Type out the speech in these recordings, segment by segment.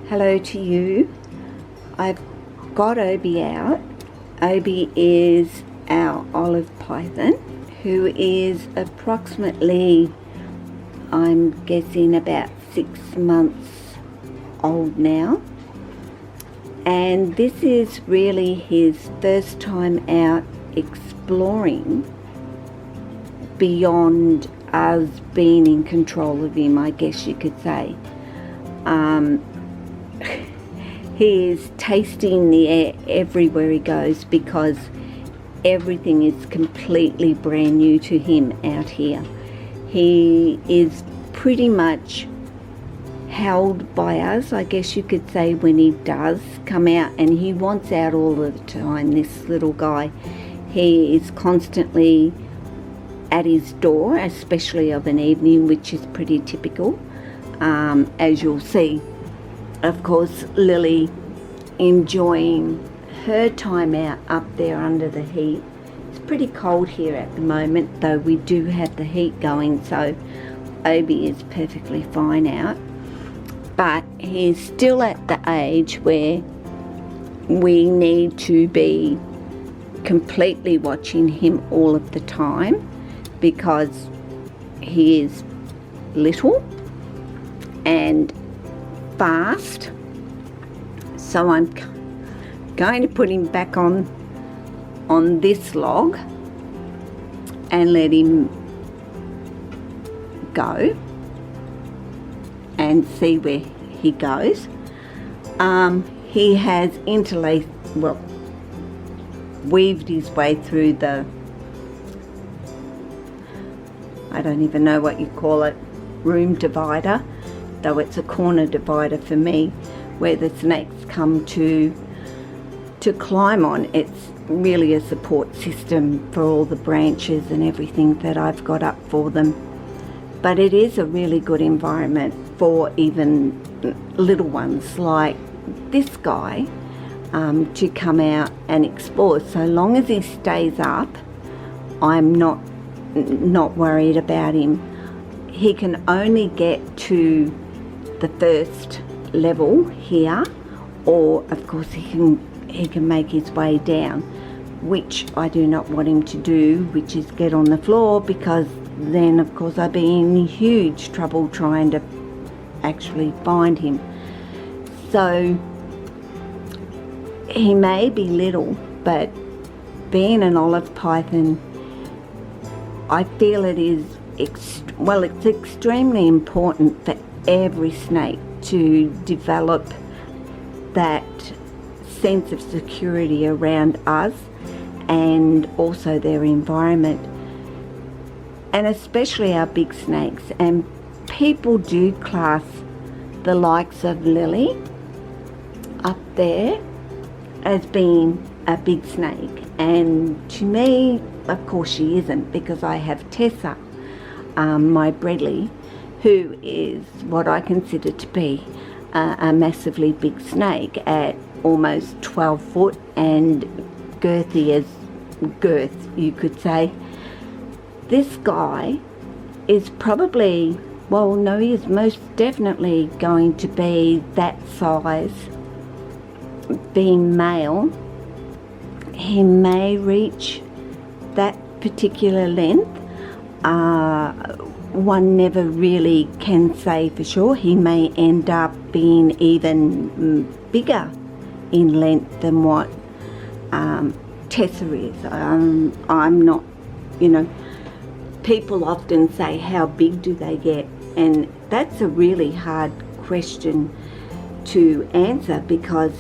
Hello to you. I've got Obee out. Obee is our olive python, who is approximately, I'm guessing, about 6 months old now. And this is really his first time out exploring beyond us being in control of him, I guess you could say. He is tasting the air everywhere he goes because everything is completely brand new to him out here. He is pretty much held by us, I guess you could say, when he does come out, and he wants out all the time, this little guy. He is constantly at his door, especially of an evening, which is pretty typical. As you'll see, of course, Lily enjoying her time out up there under the heat. It's pretty cold here at the moment, though we do have the heat going, so Obee is perfectly fine out. But he's still at the age where we need to be completely watching him all of the time because he is little and fast. So I'm going to put him back on this log and let him go and see where he goes. He has weaved his way through the, I don't even know what you call it, room divider, though it's a corner divider for me, where the snakes come to climb on. It's really a support system for all the branches and everything that I've got up for them. But it is a really good environment for even little ones like this guy to come out and explore. So long as he stays up, I'm not worried about him. He can only get to the first level here, or of course he can make his way down, which I do not want him to do, which is get on the floor, because then of course I'd be in huge trouble trying to actually find him. So he may be little, but being an olive python, I feel it is it's extremely important for every snake to develop that sense of security around us and also their environment, and especially our big snakes. And people do class the likes of Lily up there as being a big snake, and to me, of course, she isn't, because I have Tessa, my Bredley, who is what I consider to be a massively big snake at almost 12 foot and girthy as girth, you could say. This guy is probably, well, no, he is most definitely going to be that size. Being male, he may reach that particular length. One never really can say for sure. He may end up being even bigger in length than what Tessa is. I'm not, people often say, how big do they get? And that's a really hard question to answer, because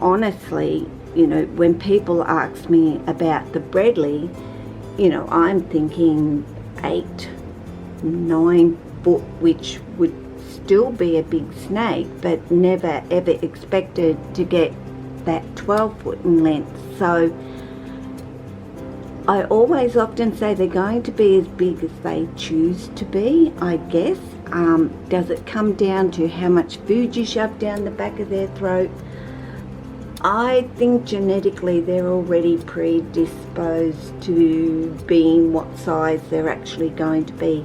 honestly, when people ask me about the Bredley, I'm thinking 8-9 foot, which would still be a big snake, but never ever expected to get that 12 foot in length. So I always often say they're going to be as big as they choose to be, I guess. Does it come down to how much food you shove down the back of their throat? I think genetically they're already predisposed to being what size they're actually going to be.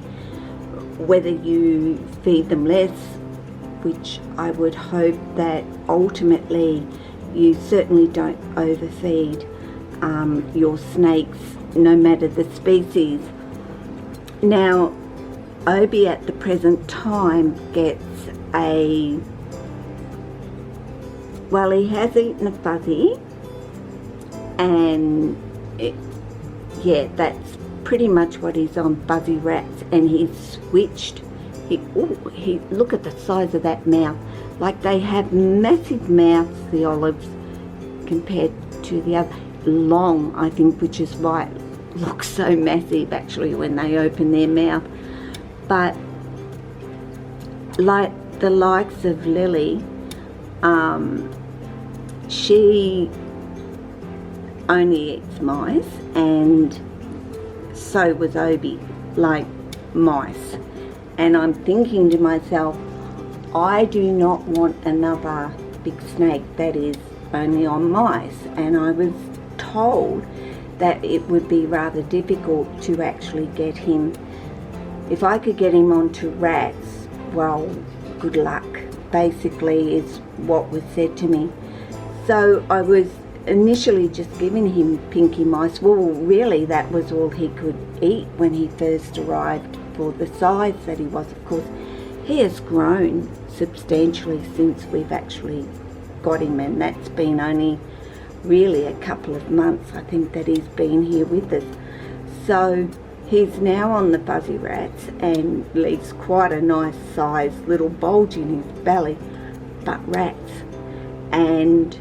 Whether you feed them less which I would hope that ultimately you certainly don't overfeed your snakes, no matter the species. Now, Obee at the present time gets he has eaten a fuzzie, and that's pretty much what he's on, fuzzy rats, and he's switched. He look at the size of that mouth. Like, they have massive mouths, the olives, compared to the other. Long, I think, which is why it looks so massive actually when they open their mouth. But like the likes of Lily, she only eats mice, and so was Obee, like mice. And I'm thinking to myself, I do not want another big snake that is only on mice. And I was told that it would be rather difficult to actually get him. If I could get him onto rats, well, good luck, basically, is what was said to me. So I was initially just giving him pinky mice. Well, really, that was all he could eat when he first arrived, for the size that he was. Of course, he has grown substantially since we've actually got him, and that's been only really a couple of months, I think, that he's been here with us. So he's now on the fuzzy rats and leaves quite a nice sized little bulge in his belly, but rats. And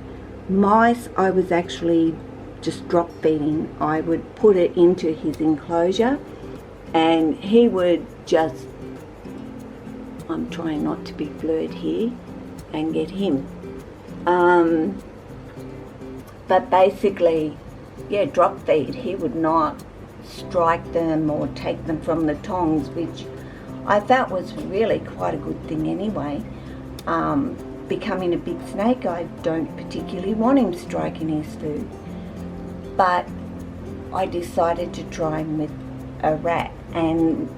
mice, I was actually just drop feeding. I would put it into his enclosure and he would just, I'm trying not to be blurred here and get him. But basically, drop feed. He would not strike them or take them from the tongs, which I felt was really quite a good thing anyway. Becoming a big snake, I don't particularly want him striking his food. But I decided to try him with a rat, and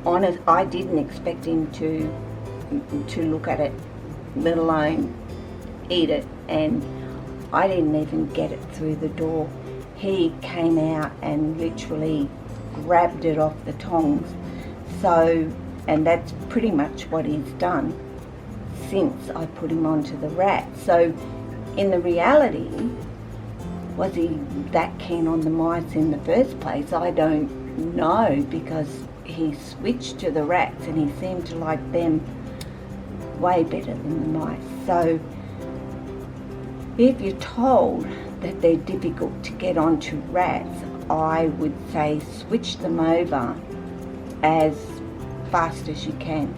I didn't expect him to look at it, let alone eat it, and I didn't even get it through the door. He came out and literally grabbed it off the tongs. So, and that's pretty much what he's done since I put him onto the rat. So in the reality, was he that keen on the mice in the first place? I don't know, because he switched to the rats and he seemed to like them way better than the mice. So if you're told that they're difficult to get onto rats, I would say switch them over as fast as you can.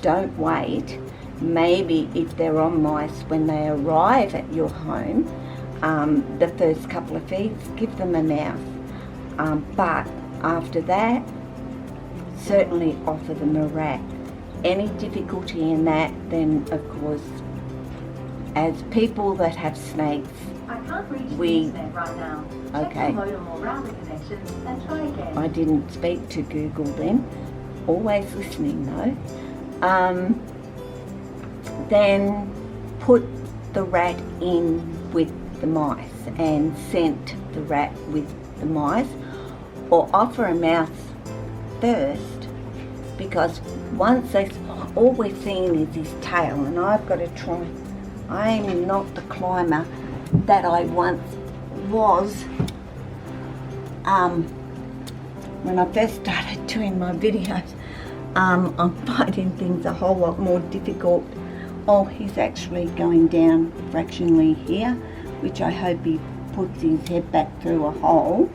Don't wait. Maybe if they're on mice when they arrive at your home, the first couple of feeds, give them a mouse. But after that, certainly offer them a rat. Any difficulty in that, then of course, as people that have snakes, I can't reach the internet right now. Check okay. the modem or router connection and try again. I didn't speak to Google then. Always listening though. Then put the rat in with the mice and scent the rat with the mice, or offer a mouse first, because once all we're seeing is his tail, and I've got to try. I am not the climber that I once was when I first started doing my videos. I'm finding things a whole lot more difficult. Oh, he's actually going down fractionally here, which I hope he puts his head back through a hole.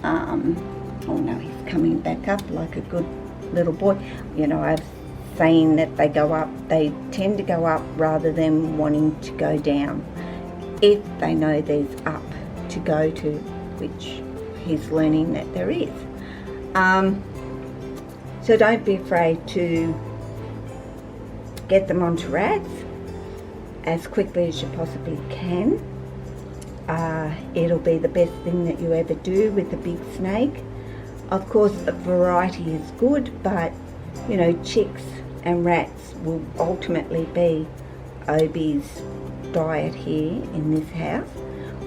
Oh no, he's coming back up like a good little boy. You know, I've saying that they tend to go up rather than wanting to go down, if they know there's up to go to, which he's learning that there is. So don't be afraid to get them onto rats as quickly as you possibly can. It'll be the best thing that you ever do with a big snake. Of course, a variety is good, but you know, chicks and rats will ultimately be Obee's diet here in this house.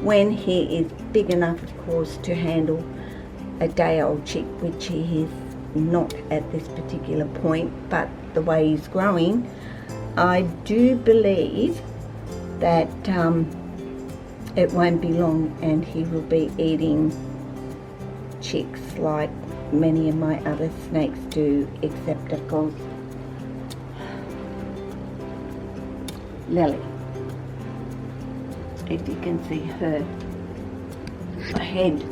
When he is big enough, of course, to handle a day-old chick, which he is not at this particular point, but the way he's growing, I do believe that it won't be long and he will be eating chicks like many of my other snakes do, except of course Lily. If you can see her head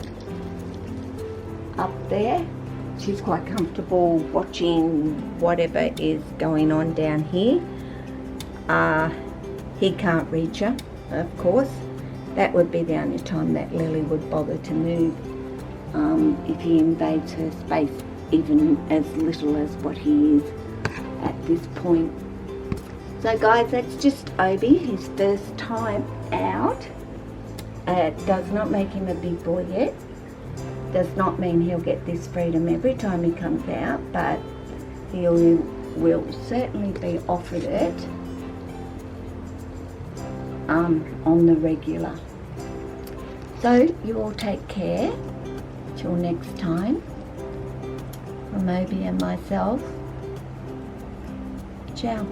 up there, she's quite comfortable watching whatever is going on down here. He can't reach her, of course. That would be the only time that Lily would bother to move, if he invades her space, even as little as what he is at this point. So guys, that's just Obee, his first time out. It does not make him a big boy yet. Does not mean he'll get this freedom every time he comes out, but he will certainly be offered it on the regular. So you all take care. Till next time. From Obee and myself. Ciao.